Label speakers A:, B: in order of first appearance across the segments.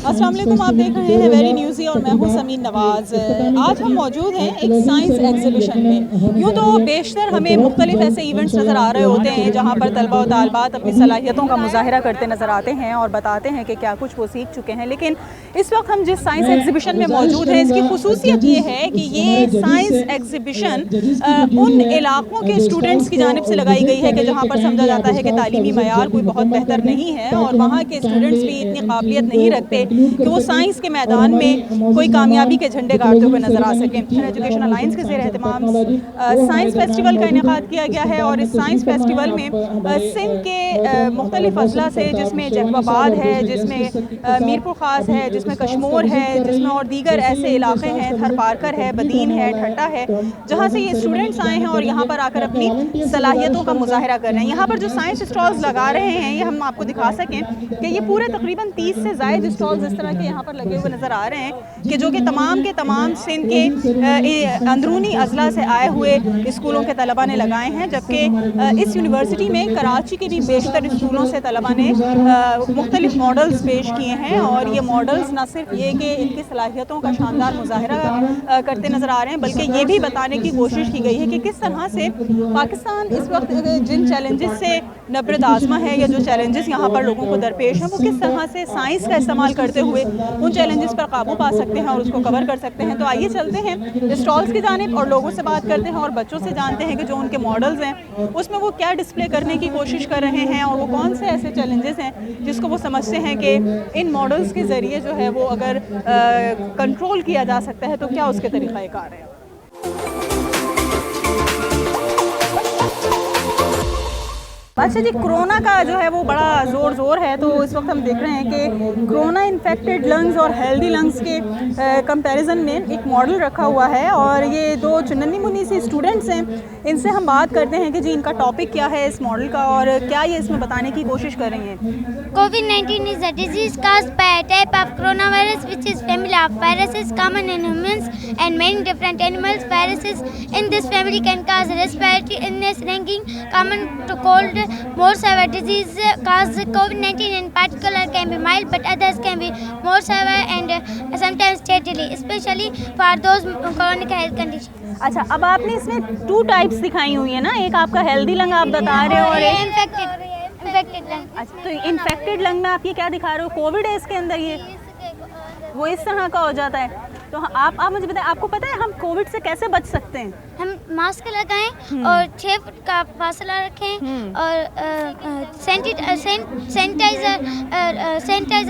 A: अस्सलाम वालेकुम, आप देख रहे हैं वेरी न्यूज़ी और मैं हूं समीन नवाज़। आज हम मौजूद हैं एक साइंस एग्जीबिशन में। यूँ तो बेशतर हमें मुख्तलिफ ऐसे इवेंट्स नज़र आ रहे होते हैं जहां पर तलबा और तालिबात अपनी सलाहियतों का मुजाहरा करते नज़र आते हैं और बताते हैं कि क्या कुछ वो सीख चुके हैं। लेकिन इस वक्त हम जिस साइंस एग्जीबिशन में मौजूद हैं, इसकी खुसूसियत ये है कि ये साइंस एग्जीबिशन उन इलाक़ों के स्टूडेंट्स की जानिब से लगाई गई है कि जहाँ पर समझा जाता है कि तालीमी मयार कोई बहुत बेहतर नहीं है और वहाँ के स्टूडेंट्स भी इतनी काबिलियत नहीं रखते कि वो साइंस के मैदान में कोई कामयाबी के झंडे गाड़ते हुए नज़र आ सकें। एजुकेशन अलायंस के ज़ेर एहतमाम साइंस फेस्टिवल का इनेकाद किया गया है और इस साइंस फेस्टिवल में सिंध के मुख्तलिफ अजला से, जिसमें जैकबाबाद है, जिसमें मीरपुर ख़ास है, जिसमें कश्मोर है, जिसमें और दीगर ऐसे इलाके हैं, थर पारकर है, बदीन है, ठट्टा है, जहाँ से ये स्टूडेंट्स आए हैं और यहाँ पर आकर अपनी सलाहियतों का मुजाहरा कर रहे हैं। यहाँ पर जो साइंस स्टॉल्स लगा रहे हैं, ये हम आपको दिखा सकें कि ये पूरे तकरीबन 30 से ज़ायद स्टॉल्स इस तरह के यहाँ पर लगे हुए नज़र आ रहे हैं कि जो कि तमाम के तमाम सिंध के अंदरूनी अजला से आए हुए स्कूलों के तलबा ने लगाए हैं। जबकि इस यूनिवर्सिटी में कराची के भी बेशतर स्कूलों से तलबा ने मुख्तलिफ मॉडल्स पेश किए हैं और ये मॉडल्स न सिर्फ ये कि इनकी सलाहियतों का शानदार मुजाहरा करते नज़र आ रहे हैं, बल्कि ये भी बताने की कोशिश की गई है कि किस तरह से पाकिस्तान इस वक्त जिन चैलेंजेस से नबरद आज़मा है या जो चैलेंजेस यहाँ पर लोगों को दरपेश हैं, वो किस तरह से साइंस का इस्तेमाल करते हुए उन चैलेंजेस पर काबू पा सकते हैं और उसको कवर कर सकते हैं। तो आइए चलते हैं स्टॉल्स की जानिब और लोगों से बात करते हैं और बच्चों से जानते हैं कि जो उनके मॉडल्स हैं उसमें वो क्या डिस्प्ले करने की कोशिश कर रहे हैं और वो कौन से ऐसे चैलेंजेस हैं जिसको वो समझते हैं कि इन मॉडल्स के ज़रिए जो है वो अगर कंट्रोल किया जा सकता है तो क्या उसके तरीक़ाकार हैं। अच्छा जी, कोरोना का जो है वो बड़ा ज़ोर है, तो इस वक्त हम देख रहे हैं कि कोरोना इन्फेक्टेड लंग्स और हेल्दी लंग्स के कंपैरिजन में एक मॉडल रखा हुआ है और ये दो चुनन्नी मुन्नी से स्टूडेंट्स हैं। इनसे हम बात करते हैं कि जी इनका टॉपिक क्या है इस मॉडल का और क्या ये इसमें बताने की कोशिश कर रही हैं।
B: COVID-19 is a disease caused by a type of coronavirus which is family of viruses common in humans and many different animals. Viruses in this family can cause respiratory illness ranging common to cold. Most severe disease caused COVID-19 in particular can be mild, but others can be more severe and sometimes deadly, especially for those chronic health conditions.
A: अच्छा, अब आपने इसमें 2 types दिखाई हुई है ना, एक आपका हेल्दी लंग आप बता रहे हो और एक
B: इन्फेक्टेड लंग।
A: अच्छा, तो इन्फेक्टेड लंग में आप ये क्या दिखा रहे हो? कोविड है इसके अंदर, ये वो इस तरह का हो जाता है। तो आप मुझे बताएं, आपको पता है हम कोविड से कैसे बच सकते हैं?
B: हम मास्क लगाएं और 6 फुट का फासला रखें और सैनिटाइजर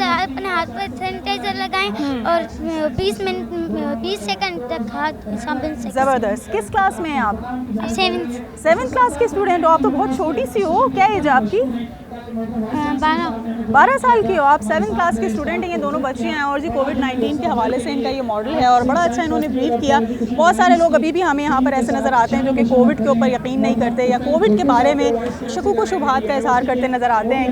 B: अपने हाथ पर सैनिटाइजर लगाएं और 20 सेकंड तक हाथ साबुन से।
A: ज़बरदस्त। किस क्लास में हैं आप?
B: 7th
A: क्लास की स्टूडेंट हो आप? तो बहुत छोटी सी हो। क्या एज है आपकी? 12 साल की हो आप। 7th क्लास की स्टूडेंट हैं ये दोनों बच्चियाँ हैं और जी COVID-19 के हवाले से इनका ये मॉडल है और बड़ा अच्छा इन्होंने ब्रीफ किया। बहुत सारे लोग अभी भी हमें यहाँ पर ऐसे नज़र आते हैं जो कि कोविड के ऊपर यकीन नहीं करते या कोविड के बारे में शकूक व शुबहात का इजहार करते नज़र आते हैं।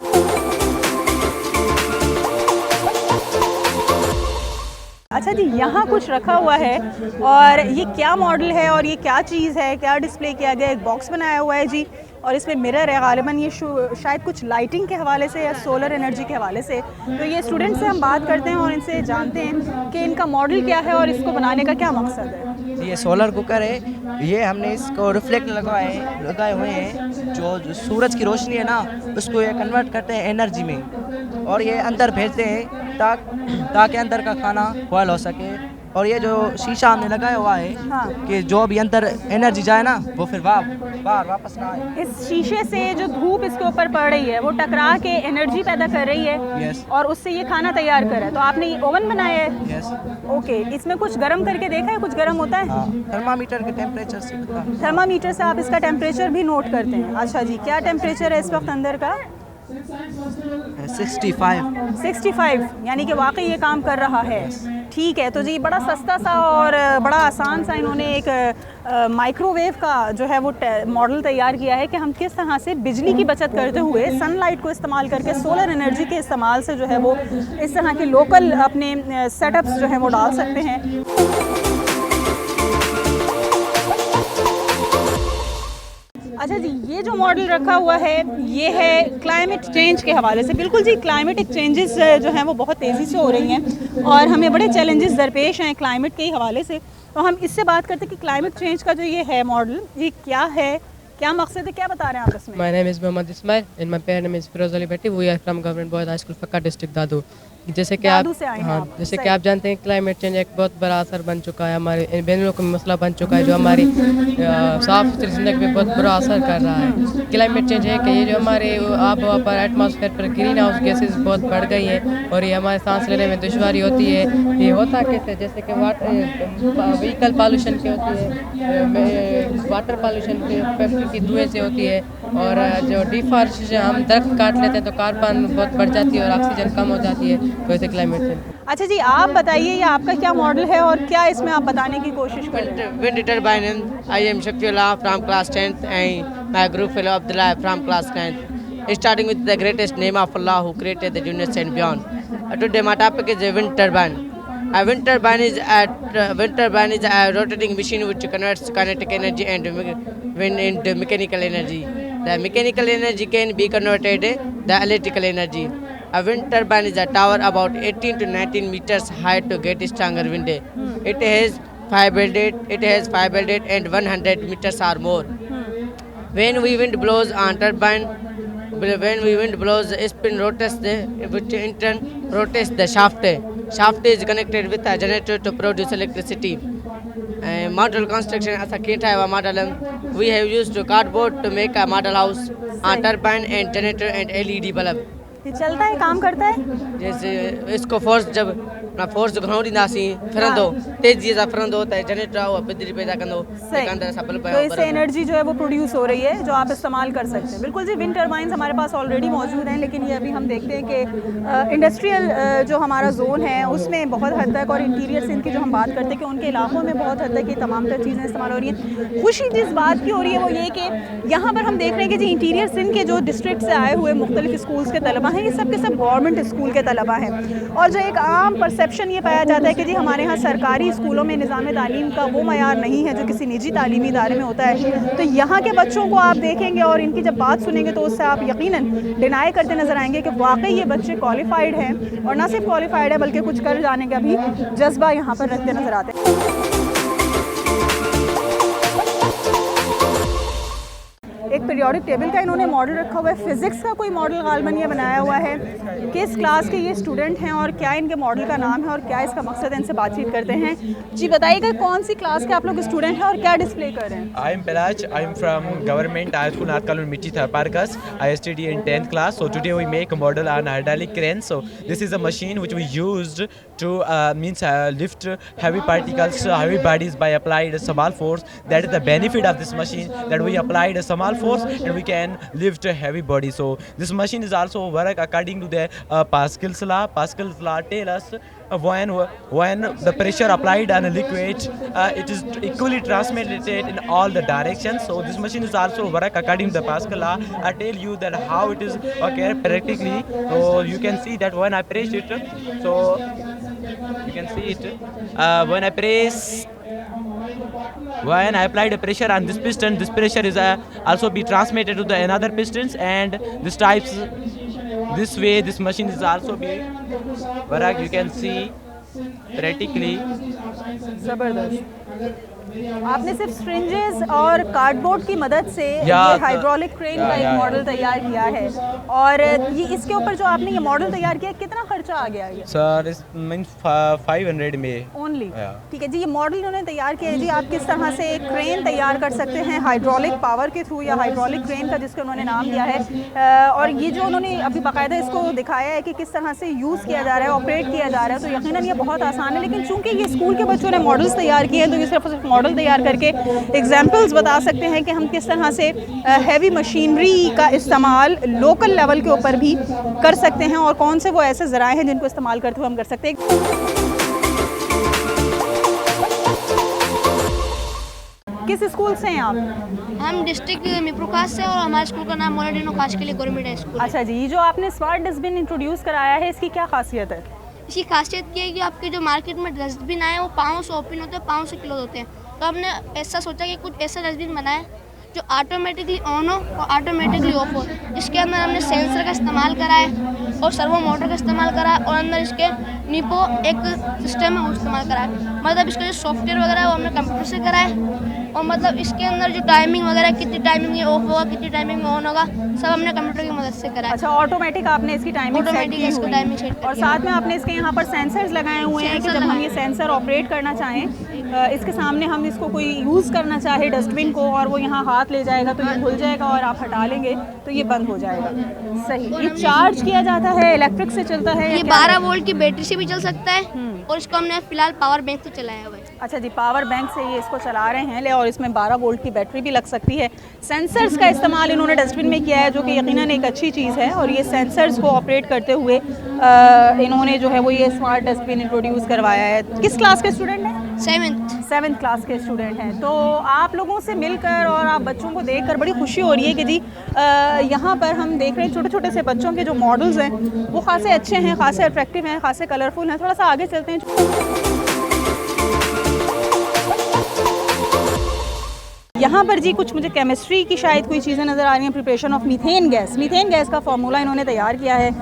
A: अच्छा जी, यहाँ कुछ रखा हुआ है और ये क्या मॉडल है और ये क्या चीज़ है, क्या डिस्प्ले किया गया? एक बॉक्स बनाया हुआ है जी और इसमें मिरर है। गालिबन ये शायद कुछ लाइटिंग के हवाले से या सोलर एनर्जी के हवाले से। तो ये स्टूडेंट से हम बात करते हैं और इनसे जानते हैं कि इनका मॉडल क्या है और इसको बनाने का क्या मकसद है।
C: ये सोलर कुकर है, ये हमने इसको रिफ्लेक्ट लगाए हुए हैं। जो सूरज की रोशनी है ना, उसको ये कन्वर्ट करते हैं एनर्जी में और ये अंदर भेजते हैं ताकि अंदर का खाना बॉयल हो सके। और ये जो शीशा हमने लगाया हुआ है कि जो भी अंदर एनर्जी जाए ना वो फिर बाहर वापस ना आए।
A: इस शीशे से जो धूप इसके ऊपर पड़ रही है वो टकरा के एनर्जी पैदा कर रही है और उससे ये खाना तैयार कर रहा है। तो आपने ये ओवन बनाया है? ओके, इसमें कुछ गर्म करके देखा है? कुछ गर्म होता है?
C: थर्मामीटर के टेम्परेचर से
A: थर्मामीटर से आप इसका टेम्परेचर भी नोट करते हैं? अच्छा जी, क्या टेम्परेचर है इस वक्त अंदर का? 65, यानी कि वाकई ये काम कर रहा है। ठीक है, तो जी बड़ा सस्ता सा और बड़ा आसान सा इन्होंने एक माइक्रोवेव का जो है वो मॉडल तैयार किया है कि हम किस तरह से बिजली की बचत करते हुए सनलाइट को इस्तेमाल करके सोलर एनर्जी के इस्तेमाल से जो है वो इस तरह के लोकल अपने सेटअप्स जो है वो डाल सकते हैं। अच्छा जी, ये जो मॉडल रखा हुआ है ये है क्लाइमेट चेंज के हवाले से। बिल्कुल जी, क्लाइमेटिक चेंजेस जो हैं वो बहुत तेज़ी से हो रही हैं और हमें बड़े चैलेंजेस दरपेश हैं क्लाइमेट के ही हवाले से। तो हम इससे बात करते हैं कि क्लाइमेट चेंज का जो ये है मॉडल, ये क्या है, क्या मकसद है, क्या बता रहे हैं आप इसमें?
D: My name is Mohammad Ismail and my parent name is Firoz Ali Bhatti. We are from Government Boys High School, Fakka District, दादू। जैसे कि
A: दादू से आए हैं
D: हाँ,
A: आप,
D: जैसे
A: सही।
D: कि आप जानते हैं क्लाइमेट चेंज एक बहुत बड़ा असर बन चुका है, हमारे बैन-उल-अक़वामी मसला बन चुका है जो हमारी साफ़ सुथरी ज़िंदगी पे बहुत बुरा असर कर रहा है। क्लाइमेट चेंज है कि ये जो हमारे आब हवा पर, एटमॉस्फेयर पर ग्रीन हाउस गैसेज बहुत बढ़ गई हैं और ये हमारे सांस लेने में दुश्वारी होती है। ये होता कैसे, जैसे कि व्हीकल पॉल्यूशन की होती है, वाटर पॉल्यूशन फैक्ट्री की धुएँ से होती है, और जो डिफॉरेस्टेशन, हम दरख्त काट लेते हैं तो कार्बन बहुत बढ़ जाती है और ऑक्सीजन कम हो जाती है, तो ऐसे क्लाइमेट चेंज।
A: अच्छा जी, आप बताइए ये आपका क्या मॉडल है और क्या इसमें आप बताने की कोशिश कर रहे हैं?
E: Wind turbine. I am Shafiullah from class 10th and my group fellow Abdullah from class 9th. Starting with the greatest name of Allah who created the universe and beyond. Today my topic is a wind turbine. A wind turbine is a rotating machine which converts kinetic energy and wind into mechanical energy. The mechanical energy can be converted the electrical energy. A wind turbine is a tower about 18 to 19 meters high to get stronger wind. It has five blades and 100 meters or more. When wind blows on turbine, spin rotates which in turn rotates the shaft. Shaft is connected with a generator to produce electricity. Model construction as a key type of model. We have used cardboard to make a model house, a turbine and generator and LED bulb.
A: ये चलता है, काम करता है?
E: जैसे इसको force जब ना फोर्स घनौरी नासी फिरंदो तेजी से फिरंदो होता है जनरेटर हुआ बिजली पैदा करनो
A: सही।
E: अंदर सफल
A: तो इससे एनर्जी जो है वो प्रोड्यूस हो रही है जो आप इस्तेमाल कर सकते हैं। बिल्कुल जी, विंड टर्बाइंस हमारे पास ऑलरेडी मौजूद हैं, लेकिन ये अभी हम देखते हैं कि इंडस्ट्रियल जो हमारा जोन है उसमें बहुत हद तक, और इंटीरियर सिंध की जो हम बात करते हैं कि उनके इलाकों में बहुत हद तक ये तमाम तर चीज़ें इस्तेमाल हो रही हैं। खुशी जिस बात की हो रही है वो ये कि यहाँ पर हम देख रहे हैं कि जी इंटीरियर सिंध के जो डिस्ट्रिक्ट से आए हुए मुख्तलिफ स्कूल्स के तलबा हैं, ये सब के सब गवर्नमेंट स्कूल के तलबा हैं। और जो एक आम परसेप्शन ये पाया जाता है कि जी हमारे यहाँ सरकारी स्कूलों में निज़ाम तालीम का वो मयार नहीं है जो किसी निजी तालीमी इदारे में होता है। तो यहाँ के बच्चों को आप देखेंगे और इनकी जब बात सुनेंगे तो उससे आप यकीनन डिनाई करते नज़र आएंगे कि वाकई ये बच्चे क्वालिफाइड हैं, और ना सिर्फ क्वालिफाइड है बल्कि कुछ कर जाने का भी जज्बा यहाँ पर रखते नज़र आते हैं। एक पीरियोडिक टेबल का इन्होंने मॉडल रखा हुआ है, फिज़िक्स का कोई मॉडल गालबन ये बनाया हुआ है। किस क्लास के ये स्टूडेंट हैं और क्या इनके मॉडल का नाम है और क्या इसका मकसद है, इनसे बातचीत करते हैं। जी बताइएगा, कौन सी क्लास के आप लोग स्टूडेंट हैं और क्या डिस्प्ले कर रहे हैं?
F: I am Pelaj. I am from Government High School North Kalun Mitti Tharparkas. I study in 10th class. So today we make a model on hydraulic crane. So this is a machine which we used to lift heavy particles, heavy bodies by applied small force. That is the benefit of this machine, that we applied a small force and we can lift a heavy body. So this machine is also work according to the Pascal's law. Pascal's law tell us when the pressure applied on a liquid, it is equally transmitted in all the directions. So this machine is also work according to the Pascal law. I tell you that how it is okay practically. So you can see that when I press it, so you can see it when I apply the pressure on this piston, this pressure is also be transmitted to the another pistons, and this way this machine is also be work. You can see practically.
A: ज़बरदस्त। आपने सिर्फ स्ट्रिंजेस और cardboard की मदद से ये hydraulic crane का एक मॉडल तैयार किया है, और ये इसके ऊपर जो आपने ये मॉडल तैयार किया, कितना खर्चा आ गया ये?
F: Sir, it means 500 में
A: ओनली। ठीक है जी, ये मॉडल इन्होंने तैयार किया है जी। आप किस तरह से एक क्रेन तैयार कर सकते हैं हाइड्रोलिक पावर के थ्रू, या हाइड्रोलिक क्रेन का जिसको उन्होंने नाम दिया है, और ये जो उन्होंने अभी बाकायदा इसको दिखाया है कि किस तरह से यूज़ किया जा रहा है, ऑपरेट किया जा रहा है, तो यकीनन ये बहुत आसान है। लेकिन चूँकि ये स्कूल के बच्चों ने मॉडल्स तैयार किए हैं तो ये सिर्फ मॉडल तैयार करके एग्जाम्पल्स बता सकते हैं कि हम किस तरह से हैवी मशीनरी का इस्तेमाल लोकल लेवल के ऊपर भी कर सकते हैं, और कौन से वो ऐसे ज़राए हैं जिनको इस्तेमाल करते हुए हम कर सकते हैं। किस स्कूल से हैं आप?
G: हम डिस्ट्रिक्ट मिरपुर से, और हमारे स्कूल का नाम मोलाडिनो काशकेली गवर्नमेंट हाई स्कूल।
A: अच्छा जी, जो आपने स्मार्ट डस्टबिन इंट्रोड्यूस कराया है, इसकी क्या खासियत है?
G: इसकी खासियत ये है कि आपके जो मार्केट में डस्टबिन आए वो 500 ओपन होते हैं, 500 किलो होते हैं। तो हमने ऐसा सोचा कि कुछ ऐसा डस्टबिन बनाए जो ऑटोमेटिकली ऑन हो और ऑटोमेटिकली ऑफ हो। इसके अंदर हमने सेंसर का इस्तेमाल करा है और सर्वो मोटर का इस्तेमाल करा है और अंदर इसके नीपो एक सिस्टम है वो इस्तेमाल करा है। मतलब इसका जो सॉफ्टवेयर वगैरह है वो हमने कंप्यूटर से करा है और मतलब इसके अंदर जो टाइमिंग वगैरह कितनी टाइमिंग में ऑफ होगा कितनी टाइमिंग में ऑन होगा सब हमने कंप्यूटर की मदद से करा है।
A: अच्छा, ऑटोमेटिक आपने इसकी टाइमिंग सेट
G: ऑटोमेटिक
A: की
G: इसको
A: हुई
G: टाइमिंग
A: है।
G: सेट
A: और साथ में आपने इसके यहाँ पर सेंसर्स लगाए हुए हैं कि जब हम ये सेंसर ऑपरेट करना चाहें, इसके सामने हम इसको कोई यूज़ करना चाहे डस्टबिन को और वो यहाँ हाथ ले जाएगा तो ये खुल जाएगा और आप हटा लेंगे तो ये बंद हो जाएगा। सही। ये चार्ज किया जाता है, इलेक्ट्रिक से चलता है?
G: ये 12 वोल्ट की बैटरी से भी चल सकता है और इसको हमने फिलहाल पावर बैंक से चलाया हुआ है।
A: अच्छा जी, पावर बैंक से ये इसको चला रहे हैं और इसमें 12 वोल्ट की बैटरी भी लग सकती है। सेंसर्स का इस्तेमाल इन्होंने डस्टबिन में किया है जो कि यकीनन एक अच्छी चीज़ है और ये सेंसर्स को ऑपरेट करते हुए इन्होंने जो है वो ये स्मार्ट डस्टबिन इंट्रोड्यूस करवाया है। किस क्लास के स्टूडेंट हैं? 7th क्लास के स्टूडेंट हैं। तो आप लोगों से मिलकर और आप बच्चों को देखकर बड़ी खुशी हो रही है कि जी यहाँ पर हम देख रहे हैं छोटे छोटे से बच्चों के जो मॉडल्स हैं वो खासे अच्छे हैं, खासे अट्रैक्टिव हैं, खासे कलरफुल हैं। थोड़ा सा आगे चलते हैं। यहाँ पर जी कुछ मुझे केमिस्ट्री की शायद कोई चीज़ें नज़र आ रही हैं। प्रिपरेशन ऑफ मीथेन गैस का फार्मूला इन्होंने तैयार किया है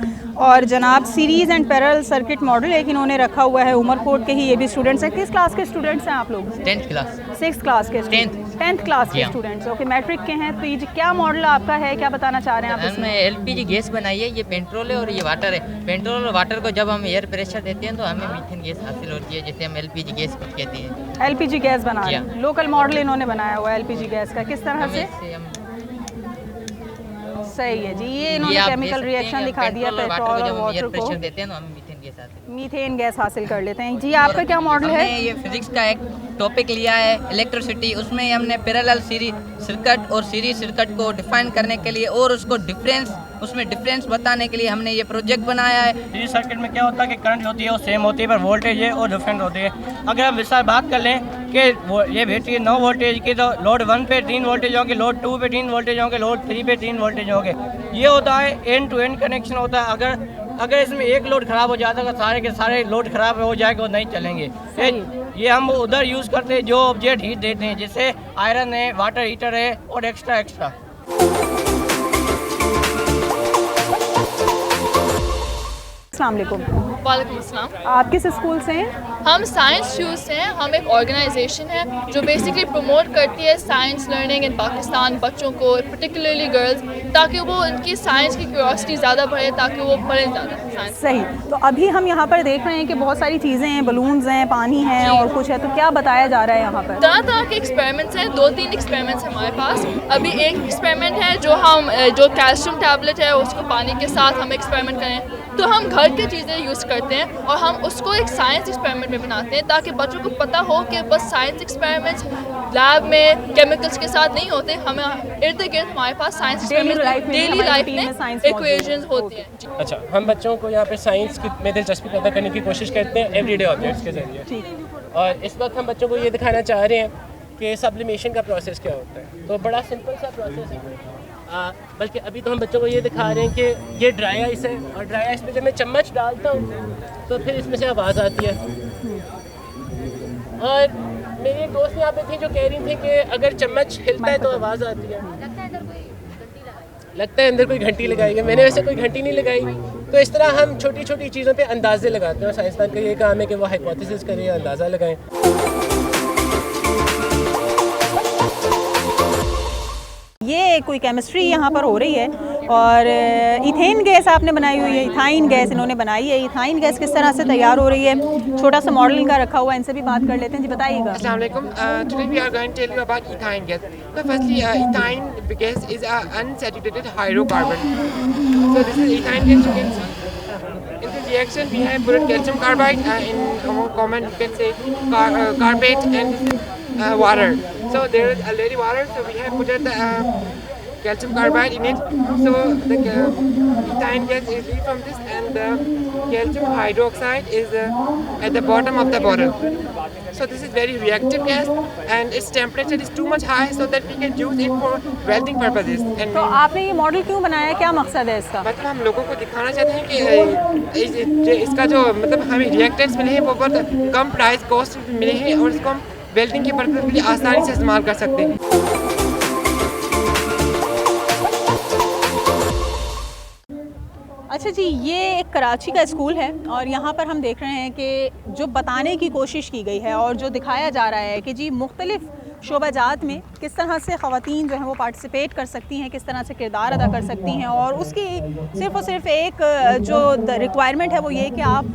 A: और जनाब series and parallel circuit model एक इन्होंने रखा हुआ है। उमरकोट के ही ये भी स्टूडेंट्स हैं। किस क्लास के स्टूडेंट्स हैं आप लोग?
H: 10th class.
A: 6th क्लास के? 10th क्लास के स्टूडेंट्स। ओके, मैट्रिक के हैं। तो ये क्या मॉडल आपका है, क्या बताना चाह रहे हैं आप इसमें?
H: LPG गैस बनाई है, ये पेट्रोल है और ये वाटर है। पेट्रोल और वाटर को जब हम एयर प्रेशर देते हैं तो हमें मीथेन गैस हासिल होती है, जिसे हम LPG गैस कुछ कहते हैं।
A: LPG गैस बना रहे हैं। लोकल मॉडल इन्होंने बनाया हुआ है LPG गैस का। किस तरह से? सही है जी। ये इन्होंने केमिकल रिएक्शन दिखा दिया पेट्रोल और वाटर को
H: देते हैं तो हम
A: मीथेन गैस हासिल कर लेते हैं। जी आपका क्या मॉडल है?
H: ये फिजिक्स का एक टॉपिक लिया है इलेक्ट्रिसिटी, उसमें हमने पैरेलल सीरीज सर्किट और सीरीज सर्किट को डिफाइन करने के लिए और उसको उसमें डिफरेंस बताने के लिए हमने ये प्रोजेक्ट बनाया है।
I: सीरीज सर्किट में क्या होता है कि करंट होती है वो सेम होती है पर वोल्टेज है और डिफरेंट होती है। अगर हम विस्तार बात कर लें कि ये बैटरी 9 वोल्टेज की तो लोड 1 पे 3 वोल्टेज होंगे, लोड 2 पे 3 वोल्टेज होंगे, लोड 3 पे 3 वोल्टेज होंगे। ये होता है एंड टू एंड कनेक्शन होता है। अगर इसमें एक लोड ख़राब हो जाता है तो सारे के सारे लोड ख़राब हो जाएगा, वो नहीं चलेंगे। ये हम उधर यूज़ करते हैं जो ऑब्जेक्ट हीट देते हैं, जैसे आयरन है, वाटर हीटर है और एक्स्ट्रा।
A: अस्सलाम वालेकुम।
J: वालेकुम अस्सलाम।
A: आप किस स्कूल से हैं?
J: हम साइंस शूज़ से हैं। हम एक ऑर्गेनाइजेशन है जो बेसिकली प्रमोट करती है साइंस लर्निंग इन पाकिस्तान बच्चों को, पर्टिकुलरली गर्ल्स, ताकि वो उनकी साइंस की क्यूरियोसिटी ज़्यादा बढ़े, ताकि वो पढ़ें ज़्यादा साइंस।
A: सही। तो अभी हम यहाँ पर देख रहे हैं कि बहुत सारी चीज़ें हैं, बलून्स हैं, पानी है और कुछ है। तो क्या बताया जा रहा है यहाँ पर?
J: तरह तरह के एक्सपेरिमेंट्स हैं। 2-3 एक्सपेरिमेंट्स हमारे पास। अभी एक एक्सपेरिमेंट है जो कैल्शियम टैबलेट है उसको पानी के साथ हम एक्सपेरिमेंट करें तो हम घर की चीज़ें यूज़ करते हैं और हम उसको एक साइंस एक्सपेरिमेंट में बनाते हैं ताकि बच्चों को पता हो कि बस साइंस एक्सपेरिमेंट्स लैब में केमिकल्स के साथ नहीं होते। हमें इर्द गिर्द हमारे पास साइंस एक्सपेरिमेंट डेली लाइफ में इक्वेशंस होती हैं।
K: अच्छा, हम बच्चों को यहाँ पे साइंस में दिलचस्पी पैदा करने की कोशिश करते हैं एवरीडे ऑब्जेक्ट्स के जरिए। और इस वक्त हम बच्चों को ये दिखाना चाह रहे हैं कि सब्लिमेशन का प्रोसेस क्या होता है। तो बड़ा सिंपल सा प्रोसेस है, बल्कि अभी तो हम बच्चों को ये दिखा रहे हैं कि ये ड्राई आइस है और ड्राई आइस में जब मैं चम्मच डालता हूँ तो फिर इसमें से आवाज़ आती है। और मेरी एक दोस्त यहाँ पे थी जो कह रही थी कि अगर चम्मच हिलता है तो आवाज़ आती है। लगता है अंदर कोई घंटी लगाई है। मैंने वैसे कोई घंटी नहीं लगाई। तो इस तरह हम छोटी छोटी चीज़ों पे अंदाजे लगाते हैं और साइंसदान का ये काम है कि वो हाइपोथेसिस करें, अंदाज़ा लगाएं।
A: ये कोई केमिस्ट्री यहाँ पर हो रही है और इथेन गैस आपने बनाई हुई है, इथाइन गैस इन्होंने बनाई है। इथाइन गैस किस तरह से तैयार हो रही है? छोटा सा मॉडल इनका रखा हुआ है, इनसे भी बात कर लेते हैं। जी बताइएगा।
L: अस्सलाम वालेकुम। Today we are going to tell you about ethane gas. So firstly, ethane gas is an unsaturated hydrocarbon. So this is ethane gas. You can see in this reaction we have put calcium carbide in common you can say carbate and this is water. So there is already water, so we have put the calcium carbide in it. So the ethane gas is released from this, and the calcium hydroxide is at the bottom of the bottle. So this is very reactive gas, and its temperature is too much high, so that we can use it for welding purposes. And
A: तो आपने ये model क्यों बनाया, क्या मकसद है इसका?
L: मतलब हम लोगों को दिखाना चाहते हैं कि इसका जो मतलब हमें रिएक्टेंट्स मिले हैं वो बहुत कम प्राइस कॉस्ट मिले हैं और इसको हम वेल्डिंग के पर्पज के लिए आसानी से इस्तेमाल कर सकते हैं।
A: अच्छा जी, ये एक कराची का स्कूल है और यहाँ पर हम देख रहे हैं कि जो बताने की कोशिश की गई है और जो दिखाया जा रहा है कि जी मुख्तलिफ़ शोबाजात में किस तरह से ख़वातीन जो हैं वो पार्टिसिपेट कर सकती हैं, किस तरह से किरदार अदा कर सकती हैं। और उसकी सिर्फ़ और सिर्फ एक जो रिक्वायरमेंट है वो ये कि आप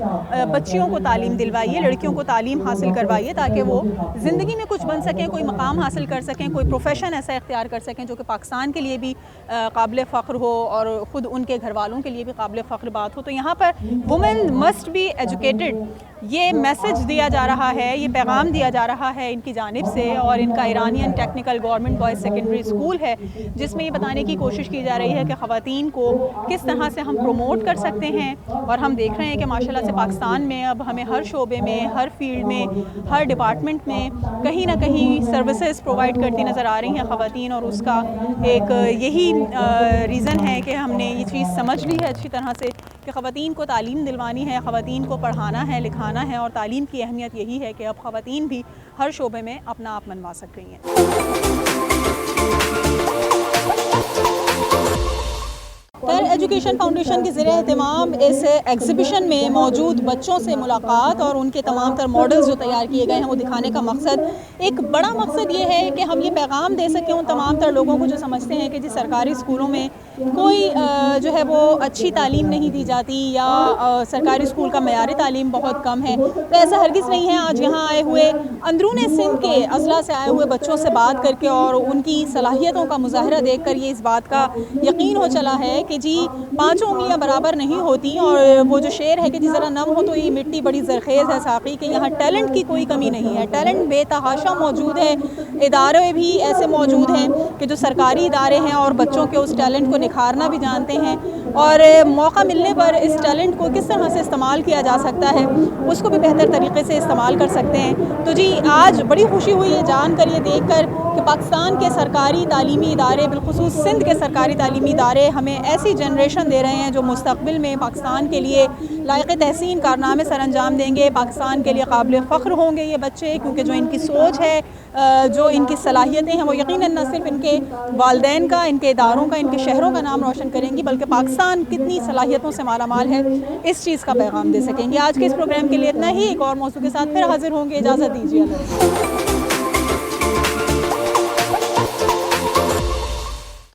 A: बच्चियों को तालीम दिलवाइए, लड़कियों को तालीम हासिल करवाइए ताकि वो ज़िंदगी में कुछ बन सकें, कोई मकाम हासिल कर सकें, कोई प्रोफेशन ऐसा इख्तियार कर सकें जो कि पाकिस्तान के लिए भी काबिल फ़ख्र हो और ख़ुद उनके घर वालों के लिए भी काबिल फ़ख्र बात हो। तो यहाँ पर वुमेन मस्ट बी एजुकेटेड, ये मैसेज दिया जा रहा है, ये पैगाम दिया जा रहा है इनकी जानिब से। और इनका Iranian technical government boys secondary school है जिसमें ये बताने की कोशिश की जा रही है कि ख़वातीन को किस तरह से हम प्रमोट कर सकते हैं। और हम देख रहे हैं कि माशाल्लाह से पाकिस्तान में अब हमें हर शोबे में, हर फील्ड में, हर डिपार्टमेंट में कहीं ना कहीं सर्विसेज प्रोवाइड करती नज़र आ रही हैं ख़वातीन। और उसका एक यही रीज़न है कि हमने ये चीज़ समझ ली है अच्छी तरह से कि ख़वातीन को तालीम दिलवानी है, ख़वातीन को पढ़ाना है, लिखाना है। और तालीम की अहमियत यही है कि अब ख़वातीन भी हर शोबे में अपना आप मनवा सक रही हैं। खैर एजुकेशन फाउंडेशन के ज़रिए एहतमाम इस एग्ज़िबिशन में मौजूद बच्चों से मुलाकात और उनके तमाम तर मॉडल्स जो तैयार किए गए हैं वो दिखाने का मकसद, एक बड़ा मकसद ये है कि हम ये पैगाम दे सकें उन तमाम तर लोगों को जो समझते हैं कि जी सरकारी स्कूलों में कोई जो है वो अच्छी तालीम नहीं दी जाती या सरकारी स्कूल का मयारी तालीम बहुत कम है। तो ऐसा हरगिज़ नहीं है। आज यहाँ आए हुए अंदरून सिंध के अज़ला से आए हुए बच्चों से बात करके और उनकी सलाहियतों का मुज़ाहरा देख कर ये इस बात का यकीन हो चला है कि जी पाँचों उंगलियां बराबर नहीं होती। और वो जो शेर है कि जी ज़रा नम हो तो ये मिट्टी बड़ी ज़रखेज़ है साक़ी, कि यहाँ टैलेंट की कोई कमी नहीं है, टैलेंट बेतहाशा मौजूद है। इदारे भी ऐसे मौजूद हैं कि जो सरकारी इदारे हैं और बच्चों के उस टैलेंट को निखारना भी जानते हैं और मौका मिलने पर इस टैलेंट को किस तरह से इस्तेमाल किया जा सकता है उसको भी बेहतर तरीके से इस्तेमाल कर सकते हैं। तो जी आज बड़ी खुशी हुई है जानकर, ये देख कर कि पाकिस्तान के सरकारी तालीमी इदारे, बिलखुसूस सिंध के सरकारी तालीमी इदारे हमें ऐसी जनरेशन दे रहे हैं जो मुस्तक़बिल में पाकिस्तान के लिए लायक़ तहसीन कारनामे सर अंजाम देंगे, पाकिस्तान के लिए काबिल फ़ख्र होंगे ये बच्चे। क्योंकि जो इनकी सोच है, जो इनकी सलाहियतें हैं वो यकीनन न सिर्फ इनके वालिदैन का, इनके इदारों का, इनके शहरों का नाम रोशन करेंगी बल्कि पाकिस्तान कितनी सलाहियतों से मालामाल है इस चीज़ का पैगाम दे सकेंगे। आज के इस प्रोग्राम के लिए इतना ही। एक और मौजू के साथ फिर हाजिर होंगे। इजाज़त दीजिए।